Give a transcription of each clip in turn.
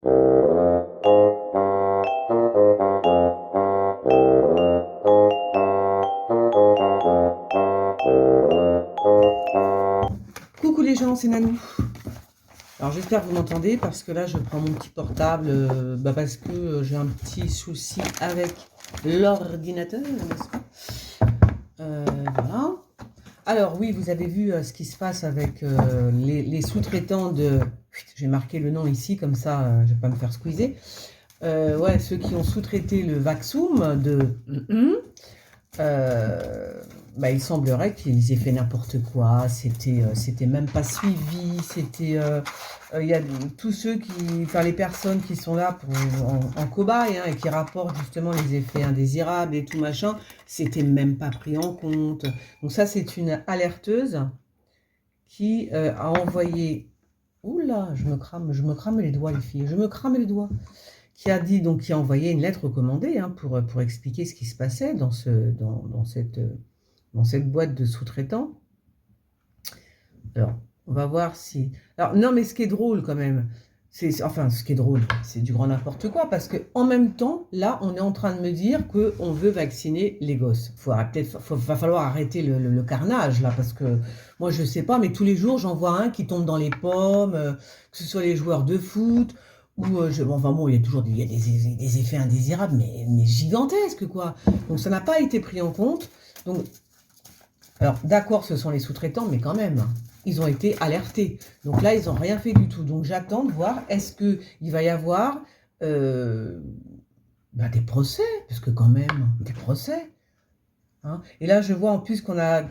Coucou les gens, c'est Nanou. Alors j'espère que vous m'entendez parce que là je prends mon petit portable parce que j'ai un petit souci avec l'ordinateur, n'est-ce pas? Voilà. Alors oui, vous avez vu ce qui se passe avec les sous-traitants de... J'ai marqué le nom ici, comme ça je ne vais pas me faire squeezer. Ouais, ceux qui ont sous-traité le Vaxum de... il semblerait qu'ils aient fait n'importe quoi, c'était même pas suivi, c'était... Il y a tous ceux qui... Enfin, les personnes qui sont là en cobaye et qui rapportent justement les effets indésirables et tout machin, c'était même pas pris en compte. Donc ça, c'est une alerteuse qui a envoyé... Oula, je me crame les doigts les filles, je me crame les doigts. Qui a dit, donc qui a envoyé une lettre recommandée pour expliquer ce qui se passait dans cette boîte de sous-traitants. Alors, on va voir si... Alors, non, mais ce qui est drôle quand même, ce qui est drôle, c'est du grand n'importe quoi, parce qu'en même temps, là, on est en train de me dire qu'on veut vacciner les gosses. Va falloir arrêter le carnage, là, parce que moi, je sais pas, mais tous les jours, j'en vois un qui tombe dans les pommes, que ce soit les joueurs de foot, ou, il y a toujours des effets indésirables, mais gigantesques, quoi. Donc, ça n'a pas été pris en compte. Donc, alors, d'accord, ce sont les sous-traitants, mais quand même, ils ont été alertés. Donc là, ils n'ont rien fait du tout. Donc j'attends de voir, est-ce qu'il va y avoir des procès, parce que quand même, des procès. Hein. Et là, je vois en plus qu'on a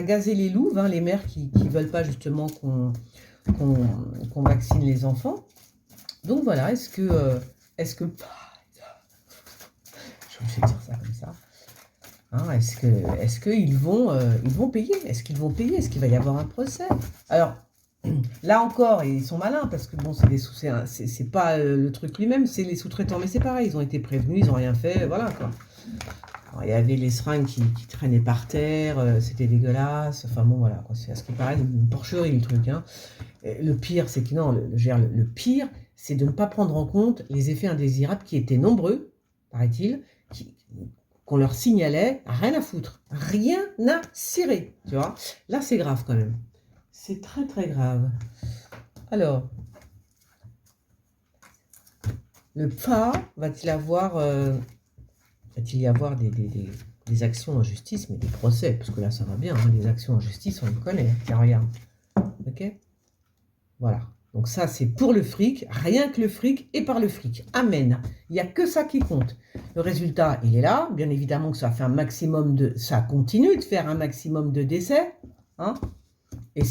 gazé les louves, hein, les mères qui ne veulent pas justement qu'on vaccine les enfants. Donc voilà, est-ce que... je me fais dire ça comme ça. Hein, est-ce qu'ils vont payer? Est-ce qu'ils vont payer? Est-ce qu'il va y avoir un procès? Alors, là encore, ils sont malins, parce que bon, c'est pas le truc lui-même, c'est les sous-traitants, mais c'est pareil, ils ont été prévenus, ils n'ont rien fait, voilà quoi. Alors, il y avait les seringues qui traînaient par terre, c'était dégueulasse, enfin bon, voilà, quoi, c'est à ce qui paraît une porcherie le truc. Hein. Le pire, c'est que non, le pire, c'est de ne pas prendre en compte les effets indésirables qui étaient nombreux, paraît-il, qu'on leur signalait, rien à foutre, rien à cirer, tu vois. Là, c'est grave quand même. C'est très très grave. Alors, le PA va-t-il y avoir des actions en justice, mais des procès, parce que là, ça va bien, hein, les actions en justice, on les connaît. Tiens, regarde. Ok? Voilà. Donc ça, c'est pour le fric, rien que le fric et par le fric. Amen. Il n'y a que ça qui compte. Le résultat, il est là. Bien évidemment que ça fait ça continue de faire un maximum de décès. Hein. Et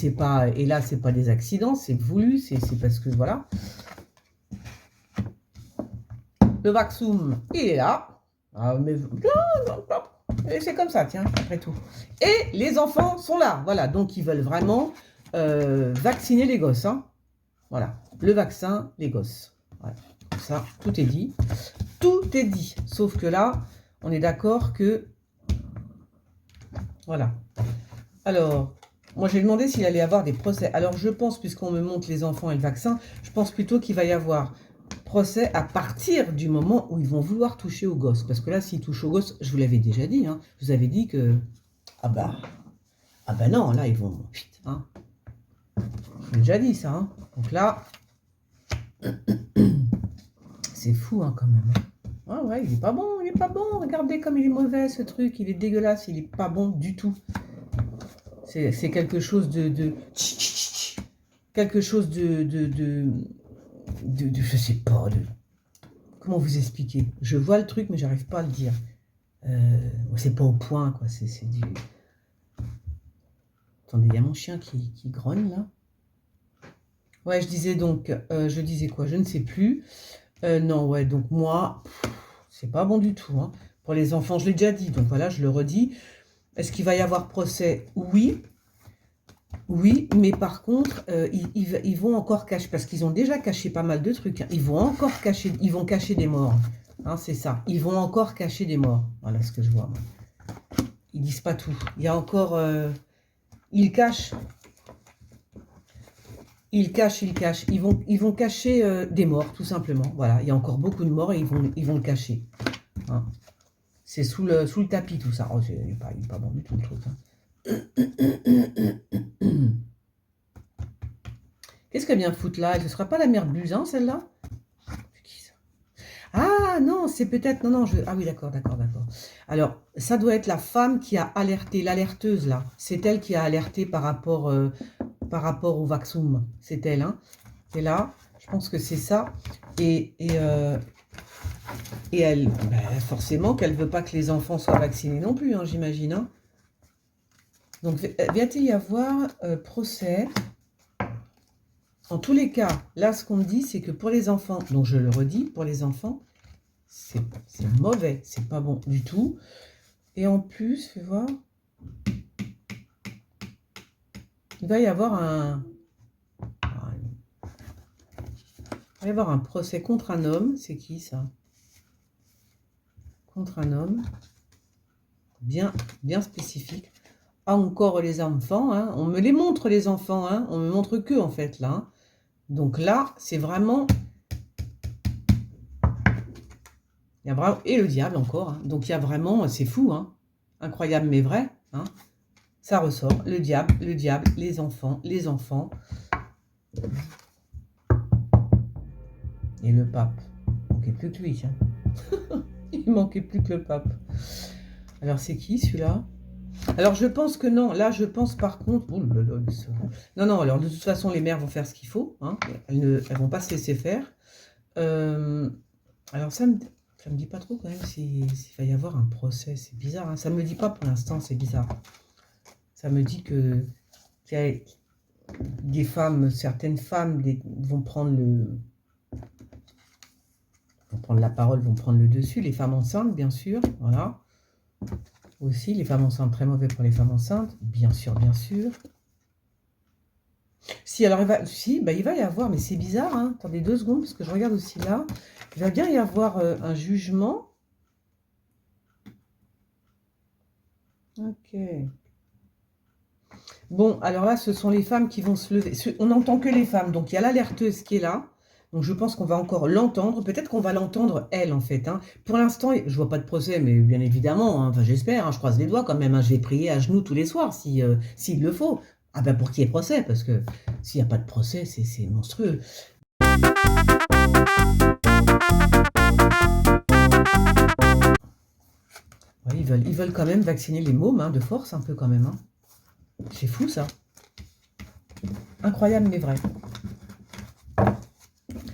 là, c'est pas des accidents, c'est voulu, c'est parce que voilà. Le Vaxum, il est là. Ah, mais c'est comme ça, tiens, après tout. Et les enfants sont là. Voilà, donc ils veulent vraiment vacciner les gosses. Hein. Voilà, le vaccin, les gosses. Voilà. Ça, tout est dit. Tout est dit. Sauf que là, on est d'accord que... Voilà. Alors, moi j'ai demandé s'il allait y avoir des procès. Alors je pense, puisqu'on me montre les enfants et le vaccin, je pense plutôt qu'il va y avoir procès à partir du moment où ils vont vouloir toucher aux gosses. Parce que là, s'ils touchent aux gosses, je vous l'avais déjà dit, hein, je vous avais dit que... Ah bah non, là ils vont... Hein. Je l'ai déjà dit ça. Hein. Donc là... C'est fou, hein, quand même. Ah ouais, il est pas bon, Regardez comme il est mauvais, ce truc. Il est dégueulasse, il est pas bon du tout. C'est quelque chose quelque chose je sais pas, comment vous expliquer? Je vois le truc, mais j'arrive pas à le dire. C'est pas au point, quoi. C'est du... Attendez, il y a mon chien qui grogne, là. Ouais, je disais quoi? Je ne sais plus. Non, ouais, donc moi, c'est pas bon du tout. Hein. Pour les enfants, je l'ai déjà dit, donc voilà, je le redis. Est-ce qu'il va y avoir procès? Oui. Oui, mais par contre, ils vont encore cacher, parce qu'ils ont déjà caché pas mal de trucs. Hein. Ils vont cacher des morts. Hein, c'est ça. Ils vont encore cacher des morts. Voilà ce que je vois. Moi. Ils disent pas tout. Il y a encore... ils cachent. Ils cachent, ils cachent. Ils vont cacher des morts, tout simplement. Voilà, il y a encore beaucoup de morts et ils vont le cacher. Hein. C'est sous le tapis, tout ça. Oh, il est pas bon du tout, le truc. Hein. Qu'est-ce qu'elle vient foutre là? Ce ne sera pas la mère Buzyn, celle-là? C'est qui ça? Ah non, c'est peut-être... Non, non, ah oui, d'accord, d'accord, d'accord. Alors, ça doit être la femme qui a alerté, l'alerteuse, là. C'est elle qui a alerté par rapport au vaccum. C'est elle, hein. Et là, je pense que c'est ça. Et elle, ben, forcément qu'elle ne veut pas que les enfants soient vaccinés non plus, hein, j'imagine. Hein. Donc, vient-il y avoir procès? En tous les cas, là, ce qu'on me dit, c'est que pour les enfants, donc je le redis, pour les enfants, c'est mauvais, c'est pas bon du tout. Et en plus, fais voir, il va y avoir un procès contre un homme. C'est qui ça? Contre un homme, bien spécifique. Ah, encore les enfants, hein. On me les montre, les enfants, hein. On me montre que, en fait, là. Hein. Donc là, c'est vraiment... Il y a vraiment... Et le diable, encore. Hein. Donc il y a vraiment... C'est fou, hein. Incroyable, mais vrai. Hein. Ça ressort. Le diable, les enfants. Et le pape. Il manquait plus que lui, tiens. Il manquait plus que le pape. Alors, c'est qui, celui-là? Alors, je pense que non. Là, je pense par contre... Oh là là, non, alors, de toute façon, les mères vont faire ce qu'il faut. Hein. Elles ne vont pas se laisser faire. Alors, ça me dit pas trop, quand même, s'il va y avoir un procès. C'est bizarre. Hein. Ça me le dit pas pour l'instant, c'est bizarre. Ça me dit qu'il y a des femmes, certaines femmes vont prendre la parole, vont prendre le dessus. Les femmes enceintes, bien sûr. Voilà. Aussi, les femmes enceintes, très mauvais pour les femmes enceintes, bien sûr, bien sûr. Si, alors, il va y avoir, mais c'est bizarre, hein. Attendez 2 secondes, parce que je regarde aussi là. Il va bien y avoir un jugement. Ok. Bon, alors là, ce sont les femmes qui vont se lever. On n'entend que les femmes, donc il y a l'alerteuse qui est là. Donc je pense qu'on va encore l'entendre. Peut-être qu'on va l'entendre, elle, en fait. Hein. Pour l'instant, je vois pas de procès, mais bien évidemment, hein, enfin, j'espère, hein, je croise les doigts quand même. Hein, je vais prier à genoux tous les soirs, s'il le faut. Ah ben pour qu'il y ait procès, parce que s'il n'y a pas de procès, c'est monstrueux. Ouais, ils veulent quand même vacciner les mômes, hein, de force, un peu quand même. Hein. C'est fou, ça. Incroyable, mais vrai.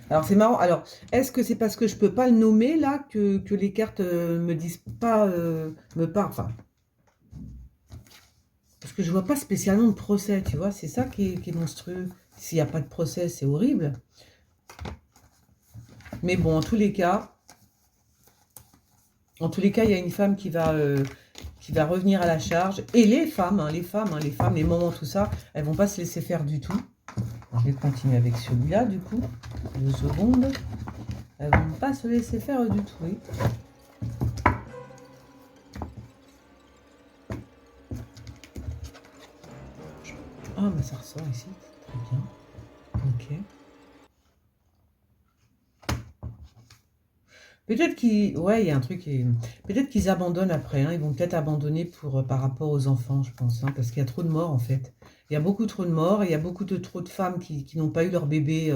Alors, c'est marrant. Alors, est-ce que c'est parce que je peux pas le nommer, là, que les cartes me disent pas... me parlent, enfin... Parce que je vois pas spécialement de procès, tu vois. C'est ça qui est monstrueux. S'il n'y a pas de procès, c'est horrible. Mais bon, en tous les cas, il y a une femme qui va revenir à la charge. Et les femmes, les mamans, tout ça, elles vont pas se laisser faire du tout. Je vais continuer avec celui-là, du coup. 2 secondes. Elles vont pas se laisser faire du tout, oui. Ah, mais ça ressort ici. Très bien. Ok. Peut-être qu'ils... Ouais, il y a un truc... Peut-être qu'ils abandonnent après. Hein. Ils vont peut-être abandonner par rapport aux enfants, je pense. Hein, parce qu'il y a trop de morts, en fait. Il y a beaucoup trop de morts. Et il y a trop de femmes qui n'ont pas eu leur bébé...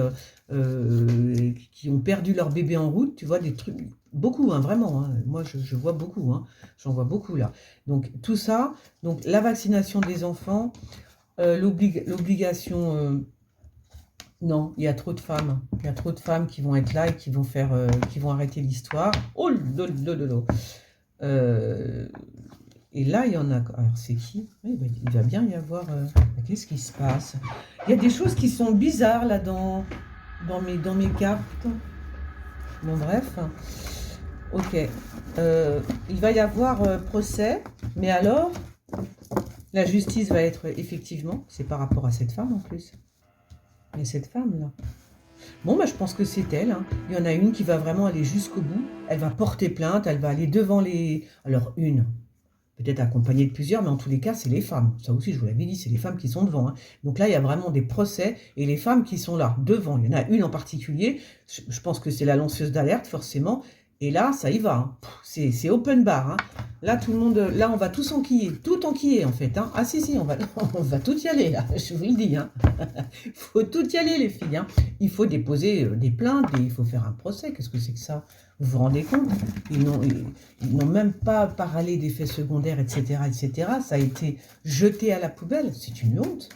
qui ont perdu leur bébé en route. Tu vois, des trucs... Beaucoup, hein, vraiment. Hein. Moi, je vois beaucoup. Hein. J'en vois beaucoup, là. Donc, tout ça... Donc, la vaccination des enfants... l'obligation... Non, il y a trop de femmes. Il y a trop de femmes qui vont être là et qui vont arrêter l'histoire. Oh lolo. Et là, il y en a. Alors, c'est qui? Il va bien y avoir. Qu'est-ce qui se passe? Il y a des choses qui sont bizarres là dans mes cartes. Bon, bref. Ok. Il va y avoir procès. Mais alors, la justice va être effectivement. C'est par rapport à cette femme en plus. Mais cette femme-là. Bon, bah, je pense que c'est elle. Hein. Il y en a une qui va vraiment aller jusqu'au bout. Elle va porter plainte. Elle va aller devant les... Alors, une. peut-être accompagné de plusieurs, mais en tous les cas, c'est les femmes. Ça aussi, je vous l'avais dit, c'est les femmes qui sont devant. Hein. Donc là, il y a vraiment des procès et les femmes qui sont là, devant. Il y en a une en particulier, je pense que c'est la lanceuse d'alerte, forcément. Et là, ça y va. Hein. C'est open bar. Hein. Là, tout le monde, là, on va tous enquiller. Tout enquiller, en fait. Hein. Ah si, si, on va tout y aller, là. Je vous le dis. Hein. Il faut tout y aller, les filles. Hein. Il faut déposer des plaintes et il faut faire un procès. Qu'est-ce que c'est que ça? Vous vous rendez compte? Ils n'ont même pas parlé d'effets secondaires, etc., etc. Ça a été jeté à la poubelle. C'est une honte.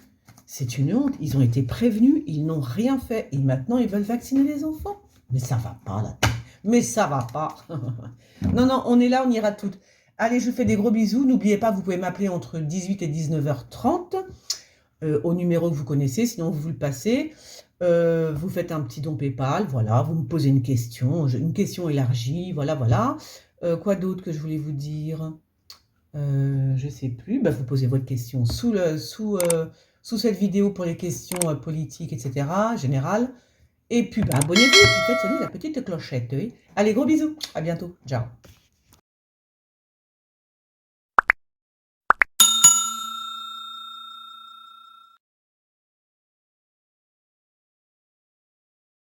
C'est une honte. Ils ont été prévenus. Ils n'ont rien fait. Et maintenant, ils veulent vacciner les enfants. Mais ça va pas, là. Mais ça va pas. Non, non, on est là, on ira toutes. Allez, je vous fais des gros bisous. N'oubliez pas, vous pouvez m'appeler entre 18 et 19h30 au numéro que vous connaissez, sinon vous le passez. Vous faites un petit don PayPal, voilà, vous me posez une question élargie, voilà, voilà. Quoi d'autre que je voulais vous dire? Je sais plus. Bah, vous posez votre question sous cette vidéo pour les questions politiques, etc., générales. Et puis, bah, abonnez-vous, puis faites sonner la petite clochette. Oui. Allez, gros bisous. À bientôt. Ciao.